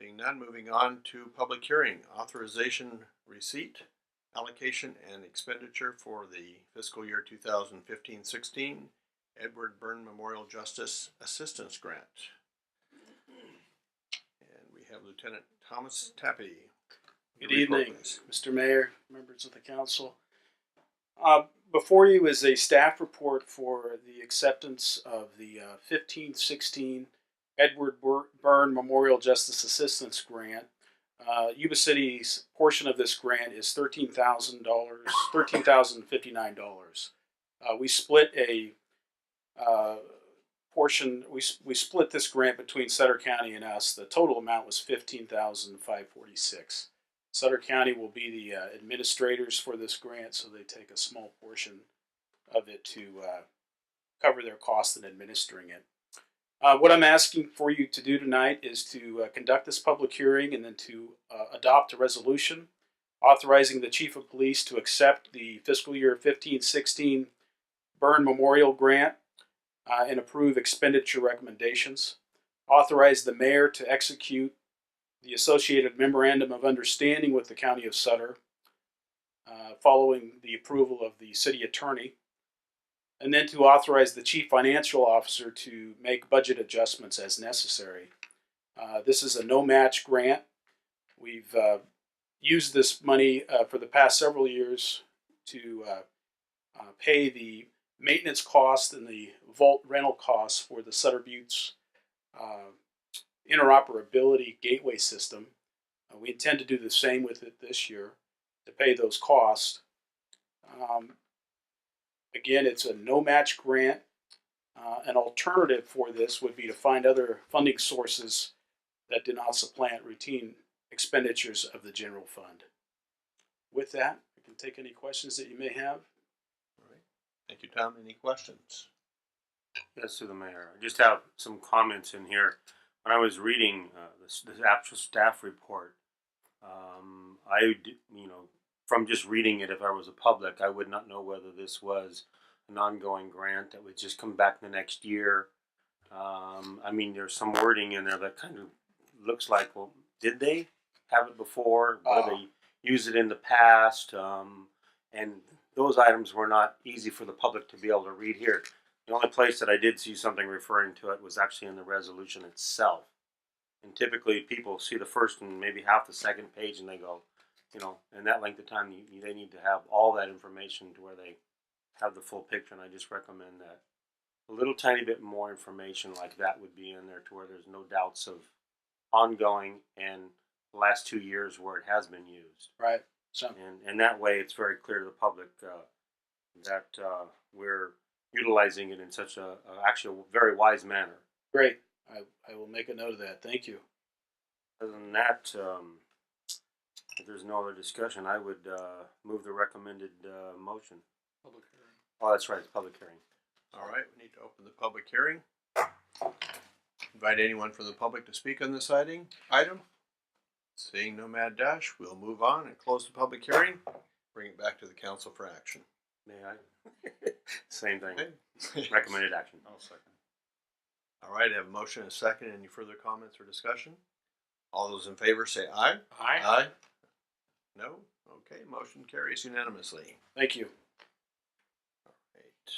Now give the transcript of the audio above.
Being none, moving on to public hearing. Authorization receipt, allocation, and expenditure for the fiscal year 2015-16 Edward Byrne Memorial Justice Assistance Grant. And we have Lieutenant Thomas Tappy. Good evening, Mr. Mayor, members of the council. Before you is a staff report for the acceptance of the 15-16 Edward Byrne Memorial Justice Assistance Grant. Yuba City's portion of this grant is $13,059. We split a portion. We split this grant between Sutter County and us. The total amount was $15,546. Sutter County will be the administrators for this grant, so they take a small portion of it to cover their costs in administering it. What I'm asking for you to do tonight is to conduct this public hearing and then to adopt a resolution authorizing the Chief of Police to accept the fiscal year 15-16 Byrne Memorial Grant and approve expenditure recommendations. Authorize the mayor to execute the associated memorandum of understanding with the County of Sutter following the approval of the city attorney, and then to authorize the chief financial officer to make budget adjustments as necessary. This is a no-match grant. We've used this money for the past several years to pay the maintenance cost and the vault rental costs for the Sutter Buttes interoperability gateway system. We intend to do the same with it this year to pay those costs. Again, it's a no-match grant. An alternative for this would be to find other funding sources that do not supplant routine expenditures of the general fund. With that, I can take any questions that you may have. All right. Thank you, Tom. Any questions? Yes, to the mayor. I just have some comments in here. When I was reading this actual staff report, from just reading it, if I was a public, I would not know whether this was an ongoing grant that would just come back the next year. There's some wording in there that kind of looks like, well, did they have it before? Did they use it in the past? And those items were not easy for the public to be able to read here. The only place that I did see something referring to it was actually in the resolution itself. And typically people see the first and maybe half the second page and they go, in that length of time, they need to have all that information to where they have the full picture. And I just recommend that a little tiny bit more information like that would be in there to where there's no doubts of ongoing and the last 2 years where it has been used. Right. So. And that way it's very clear to the public that we're utilizing it in such a very wise manner. Great. I will make a note of that. Thank you. Other than that, if there's no other discussion, I would move the recommended motion. Public hearing. Oh, that's right. It's public hearing. All right. We need to open the public hearing. Invite anyone from the public to speak on this item. Seeing no mad dash, we'll move on and close the public hearing. Bring it back to the council for action. May I? Same thing. Okay. Recommended action. I'll second. All right, I have a motion and a second. Any further comments or discussion? All those in favor say aye. Aye. Aye. No? Okay, motion carries unanimously. Thank you. All right.